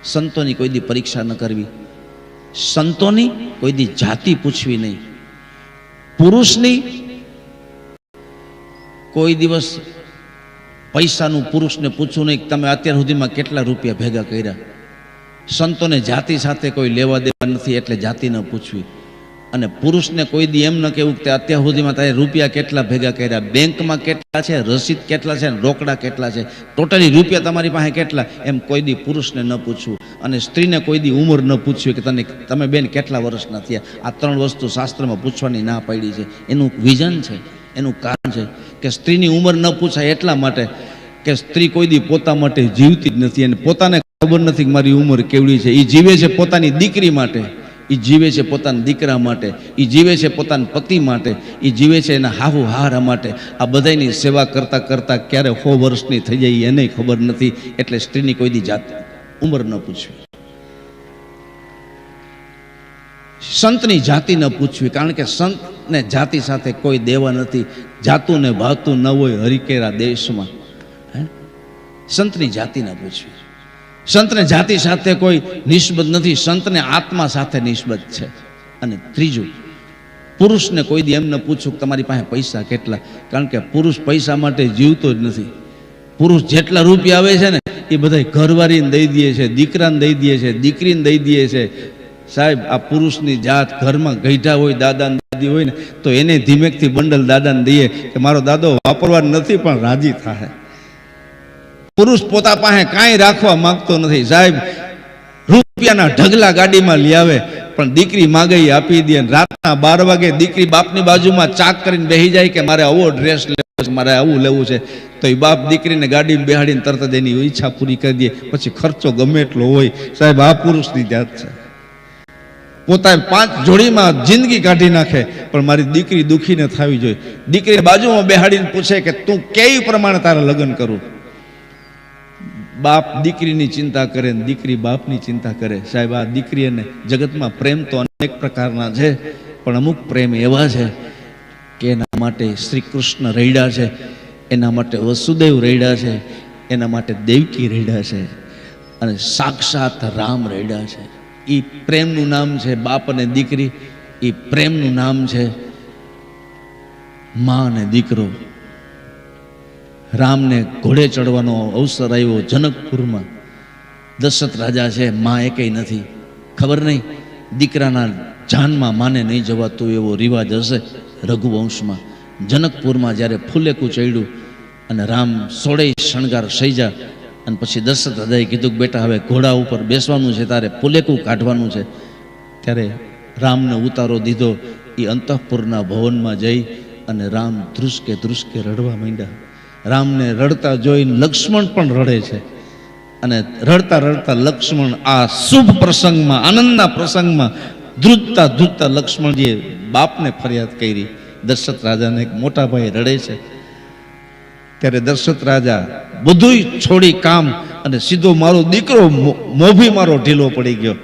સંતોની કોઈ દી પરીક્ષા ન કરવી, સંતોની કોઈ દી જાતિ પૂછવી નહીં, પુરુષની કોઈ દિવસ પૈસાનું પુરુષને પૂછવું નહીં તમે અત્યાર સુધીમાં કેટલા રૂપિયા ભેગા કર્યા. સંતોને જાતિ સાથે કોઈ લેવા દેવા નથી એટલે જાતિ ન પૂછવી. અને પુરુષને કોઈ દી એમ ન કહેવું કે અત્યાર સુધીમાં તારે રૂપિયા કેટલા ભેગા કર્યા, બેંકમાં કેટલા છે, રસીદ કેટલા છે, રોકડા કેટલા છે, ટોટલી રૂપિયા તમારી પાસે કેટલા, એમ કોઈ દી પુરુષને ન પૂછવું. અને સ્ત્રીને કોઈ દી ઉંમર ન પૂછવી કે તમે બેન કેટલા વર્ષના થયા. આ 3 વસ્તુ શાસ્ત્રમાં પૂછવાની ના પાડી છે. એનું વિઝન છે, એનું કારણ છે કે સ્ત્રીની ઉંમર ન પૂછાય એટલા માટે કે સ્ત્રી કોઈ દી પોતા માટે જીવતી જ નથી અને પોતાને ખબર નથી કે મારી ઉંમર કેવડી છે. એ જીવે છે પોતાની દીકરી માટે, એ જીવે છે પોતાના દીકરા માટે, એ જીવે છે પોતાના પતિ માટે, એ જીવે છે એના હાહુ હારા માટે. આ બધાની સેવા કરતાં કરતાં ક્યારે 100 વર્ષની થઈ જાય એને ખબર નથી. એટલે સ્ત્રીની કોઈ દી જાત ઉંમર ન પૂછવી, સંતની જાતિ ન પૂછવી, કારણ કે સંતને જાતિ સાથે કોઈ દેવા નથી. જાતું ને ભાતું ન હોય હરિકેરા દેશમાં. સંતની જાતિ ન પૂછવી, સંતને જાતિ સાથે કોઈ નિસ્બત નથી, સંતને આત્મા સાથે નિસ્બત છે. અને ત્રીજું, પુરુષને કોઈ દી એમ ન પૂછવું કે તમારી પાસે પૈસા કેટલા, કારણ કે પુરુષ પૈસા માટે જીવતો જ નથી. પુરુષ જેટલા રૂપિયા આવે છે ને એ બધા ઘરવાળીને દઈ દે છે, દીકરાને દઈ દે છે, દીકરીને દઈ દે છે. સાહેબ, આ પુરુષની જાત ઘરમાં ગઈઢા હોય, દાદા દાદી હોય ને તો એને ધીમેકથી બંડલ દાદાને દઈએ કે મારો દાદો વાપરવા નથી પણ રાજી થાય. પુરુષ પોતા પાસે કાંઈ રાખવા માંગતો નથી. સાહેબ, રૂપિયાના ઢગલા ગાડીમાં લઈ આવે પણ દીકરી માગે આપી દે. રાતના 12 વાગે દીકરી બાપની બાજુમાં ચાક કરીને બેસી જાય કે મારે આવો ડ્રેસ લેવો છે, મારે આવું લેવું છે, તો એ બાપ દીકરીને ગાડીમાં બેહાડીને તરત જ એની ઈચ્છા પૂરી કરી દે. પછી ખર્ચો ગમે એટલો હોય. સાહેબ, આ પુરુષની જાત છે. પોતાને 5 જોડીમાં જિંદગી કાઢી નાખે પણ મારી દીકરી દુખી ન થવી જોઈએ. દીકરી બાજુમાં બેહાડીને પૂછે કે તું કેવી પ્રમાણે તારા લગ્ન કરું. બાપ દીકરીની ચિંતા કરે ને દીકરી બાપની ચિંતા કરે. સાહેબ, આ દીકરી અને જગતમાં પ્રેમ તો અનેક પ્રકારના છે પણ અમુક પ્રેમ એવા છે કે એના માટે શ્રી કૃષ્ણ રડ્યા છે, એના માટે વસુદેવ રડ્યા છે, એના માટે દેવકી રડ્યા છે અને સાક્ષાત રામ રડ્યા છે. એ પ્રેમનું નામ છે બાપ અને દીકરી. એ પ્રેમનું નામ છે મા અને દીકરો. રામને ઘોડે ચડવાનો અવસર આવ્યો જનકપુરમાં. દશરથ રાજા છે, મા એકેય નથી. ખબર નહીં, દીકરાના જાનમાં માને નહીં જવાતું એવો રિવાજ હશે રઘુવંશમાં. જનકપુરમાં જ્યારે ફૂલેકું ચડ્યું અને રામ 16 શણગાર સૈજા અને પછી દશરથ રાજાએ કીધું કે બેટા હવે ઘોડા ઉપર બેસવાનું છે, તારે ફૂલેકું કાઢવાનું છે. ત્યારે રામને ઉતારો દીધો. એ અંતઃપુરના ભવનમાં જઈ અને રામ ધ્રુસકે ધ્રુસકે રડવા માંડ્યા. રામને રડતા જોઈને લક્ષ્મણ પણ રડે છે અને રડતા રડતા લક્ષ્મણ આ શુભ પ્રસંગમાં, આનંદના પ્રસંગમાં ધ્રુજતા ધ્રુજતા લક્ષ્મણજીએ બાપને ફરિયાદ કરી. દશરથ રાજાને એક મોટા ભાઈ રડે છે. ત્યારે દશરથ રાજા બધુંય છોડી કામ અને સીધો મારો દીકરો મોભી મારો ઢીલો પડી ગયો.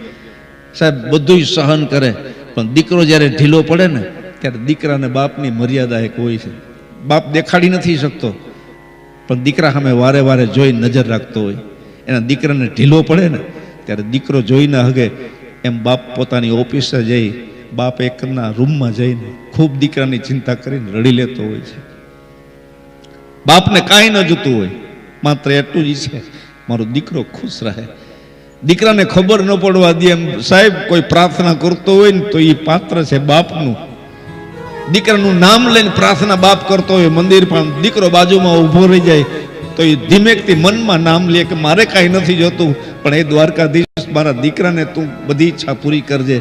સાહેબ, બધુંય સહન કરે પણ દીકરો જ્યારે ઢીલો પડે ને ત્યારે દીકરાને બાપની મર્યાદા એક હોય છે. બાપ દેખાડી નથી શકતો પણ દીકરા સામે વારે વારે જોઈ નજર રાખતો હોય. એના દીકરાને ઢીલો પડે ને ત્યારે દીકરો જોઈને હગે એમ બાપ પોતાની ઓફિસે જઈ બાપ એકના રૂમમાં જઈને ખૂબ દીકરાની ચિંતા કરીને રડી લેતો હોય છે. બાપને કાંઈ ન જોતું હોય, માત્ર એટલું જ છે મારો દીકરો ખુશ રહે. દીકરાને ખબર ન પડવા દે એમ. સાહેબ, કોઈ પ્રાર્થના કરતો હોય ને તો એ પાત્ર છે બાપનું. દીકરાનું નામ લઈને પ્રાર્થના બાપ કરતો હોય મંદિર પણ, દીકરો બાજુમાં ઊભો રહી જાય તો એ ધીમેકથી મનમાં નામ લે કે મારે કાંઈ નથી જોતું પણ એ દ્વારકાધીશ મારા દીકરાને તું બધી ઈચ્છા પૂરી કરજે.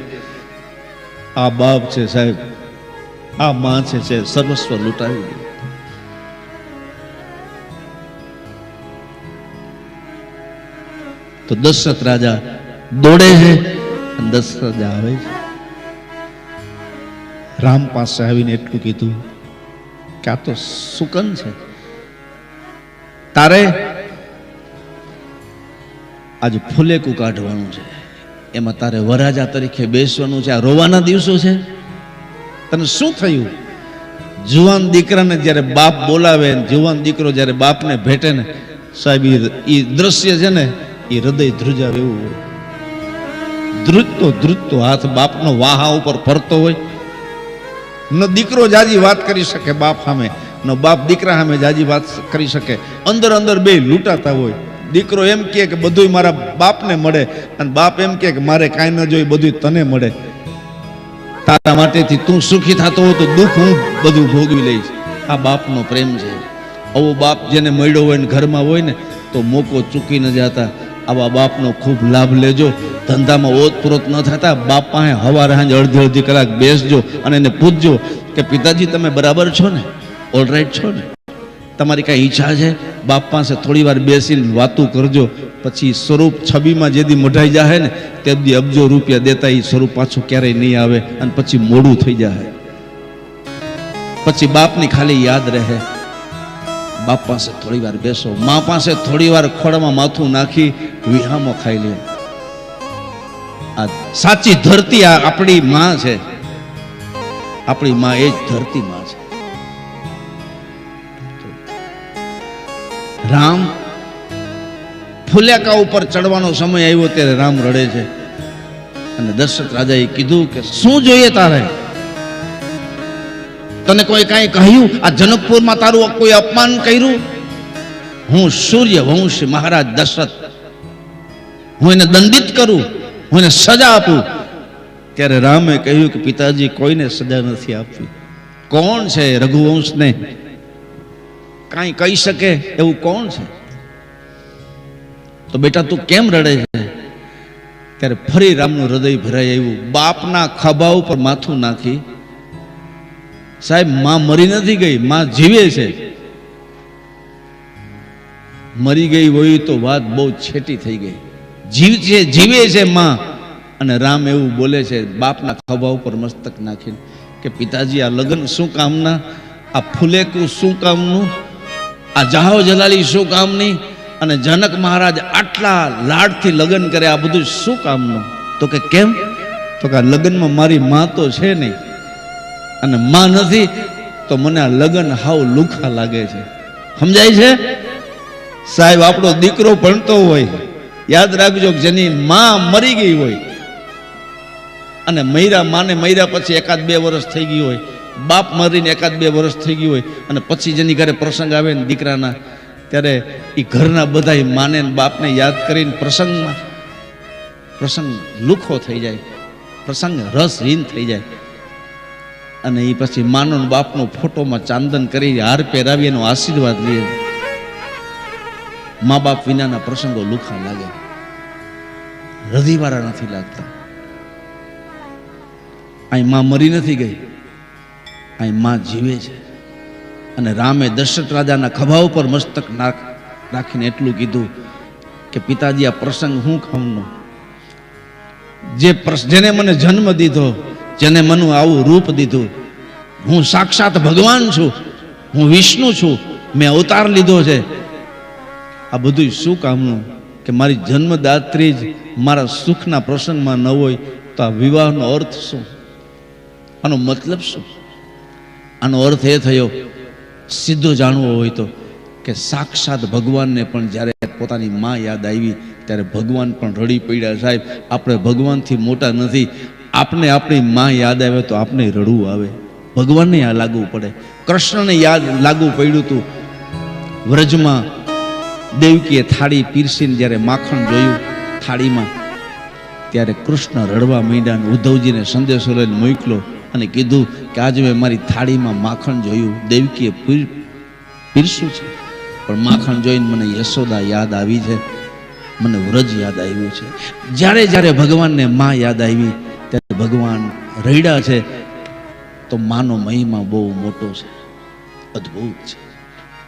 આ બાપ છે સાહેબ, આ માં છે સર્વસ્વ લૂંટાવી દે. તો દશરથ રાજા દોડે છે અને દશરથ રાજા આવે છે. રામ પાસે આવીને એટલું કીધું કે આ તો સુકન છે, તારે આજે ફૂલેકું કાઢવાનું છે, એમાં તારે વરરાજા તરીકે બેસવાનું છે. આ રોવાના દિવસો છે. તને શું થયું? જુવાન દીકરાને જ્યારે બાપ બોલાવે, જુવાન દીકરો જ્યારે બાપને ભેટે ને સાહેબ, એ દ્રશ્ય છે ને એ હૃદય ધ્રુજાવે એવું હોય. ધ્રુજતો હાથ બાપનો વાહા ઉપર ફરતો હોય. ન દીકરો જાજી વાત કરી શકે બાપ સામે, ન બાપ દીકરા સામે જાજી વાત કરી શકે. અંદર અંદર બે લૂંટાતા હોય. દીકરો એમ કહે કે બધું મારા બાપને મળે, અને બાપ એમ કહે કે મારે કાંઈ ન જોઈએ, બધું તને મળે. તારા માટેથી તું સુખી થતો હોય તો દુઃખ હું બધું ભોગવી લઈશ. આ બાપનો પ્રેમ છે. આવો બાપ જેને મળ્યો હોય ને ઘરમાં હોય ને તો મોકો ચૂકી ન જતા. આવા બાપનો ખૂબ લાભ લેજો. ધંધામાં ઓતપ્રોત ન થતા બાપ પાસે હવાર સાંજ અડધી કલાક બેસજો અને એને પૂછજો કે પિતાજી તમે બરાબર છો ને, ઓલરાઈટ છો ને, તમારી કાંઈ ઈચ્છા છે? બાપ પાસે થોડી વાર બેસીને વાતું કરજો. પછી સ્વરૂપ છબીમાં જેથી મઢાઈ જાય ને તે દી અબજો રૂપિયા દેતા એ સ્વરૂપ પાછું ક્યારેય નહીં આવે, અને પછી મોડું થઈ જાય. પછી બાપની ખાલી યાદ રહે. બાપ પાસે થોડી વાર બેસો, મા પાસે થોડી વાર ખોળામાં માથું નાખી વિહામો ખાઈ લે. આ સાચી ધરતી આ આપણી માં છે. આપણી માં એ જ ધરતી માં છે. રામ ફુલેકા ઉપર ચડવાનો સમય આવ્યો ત્યારે રામ રડે છે, અને દશરથ રાજાએ કીધું કે શું જોઈએ તારે? તને કોઈ કાંઈ કહ્યું? આ જનકપુરમાં તારું કોઈ અપમાન કર્યું? હું સૂર્ય વંશી મહારાજ દશરથ, હું એને દંડિત કરું, હું એને સજા આપું? ત્યારે રામે કહ્યું કે પિતાજી કોઈને સજા નથી આપવી. કોણ છે રઘુવંશને કાંઈ કહી શકે એવું કોણ છે? તો બેટા તું કેમ રડે છે? ત્યારે ફરી રામનું હૃદય ભરાઈ આવ્યું. બાપના ખભા ઉપર માથું નાખી, સાહેબ માં મરી નથી ગઈ, માં જીવે છે. મરી ગઈ હોય તો વાત બહુ છેટી થઈ ગઈ. જીવે છે માં. અને રામ એવું બોલે છે બાપના ખભા ઉપર મસ્તક નાખીને કે પિતાજી આ લગ્ન શું કામના? આ ફુલેકું શું કામનું? આ જાહો જલાલી શું કામની? અને જનક મહારાજ આટલા લાડથી લગ્ન કરે, આ બધું શું કામનું? તો કે કેમ? તો કે આ લગ્નમાં મારી માં તો છે નહીં, અને માં નથી તો મને આ લગ્ન હાવ લુખા લાગે છે. સમજાય છે સાહેબ? આપણો દીકરો ભણતો હોય, યાદ રાખજો જેની માં મરી ગઈ હોય અને માને મર્યા પછી 1-2 વર્ષ થઈ ગઈ હોય, બાપ મરીને 1-2 વર્ષ થઈ ગઈ હોય, અને પછી જેની ઘરે પ્રસંગ આવે ને દીકરાના, ત્યારે એ ઘરના બધા માને બાપને યાદ કરીને પ્રસંગ લુખો થઈ જાય, પ્રસંગ રસહીન થઈ જાય. અને એ પછી માનો બાપનો ફોટોમાં ચાંદન કરી હાર પહેરાવી એનો આશીર્વાદ લે. મા બાપ વિનાના પ્રસંગો લુખા લાગે, હૃદયવાળા નથી લાગતા. અહીં માં મરી નથી ગઈ, અહીં માં જીવે છે. અને રામે દશરથ રાજાના ખભા ઉપર મસ્તક રાખીને એટલું કીધું કે પિતાજી આ પ્રસંગ હું કામનો? જેને મને જન્મ દીધો, જેને મને આવું રૂપ દીધું, હું સાક્ષાત ભગવાન છું, હું વિષ્ણુ છું, મેં અવતાર લીધો છે. આ બધું શું કામનું? કે મારી જન્મદાત્રી જ મારા સુખના પ્રસંગમાં ન હોય તો આ વિવાહનો અર્થ શું? આનો મતલબ શું? આનો અર્થ એ થયો, સીધો જાણવો હોય તો, કે સાક્ષાત ભગવાનને પણ જ્યારે પોતાની માં યાદ આવી ત્યારે ભગવાન પણ રડી પડ્યા. સાહેબ આપણે ભગવાનથી મોટા નથી. આપને આપણી માં યાદ આવે તો આપણે રડવું આવે. ભગવાનને યાદ લાગવું પડે. કૃષ્ણને યાદ લાગવું પડ્યું હતું. વ્રજમાં દેવકીએ થાળી પીરસીને જ્યારે માખણ જોયું થાળીમાં, ત્યારે કૃષ્ણ રડવા માંડ્યા. ઉદ્ધવજીને સંદેશો લઈને મોકલો અને કીધું કે આજે મેં મારી થાળીમાં માખણ જોયું. દેવકીએ પીરસ્યું છે, પણ માખણ જોઈને મને યશોદા યાદ આવી છે, મને વ્રજ યાદ આવ્યું છે. જ્યારે જ્યારે ભગવાનને માં યાદ આવી ત્યારે ભગવાન રડ્યા છે. તો માનો મહિમા બહુ મોટો છે, અદ્ભુત છે.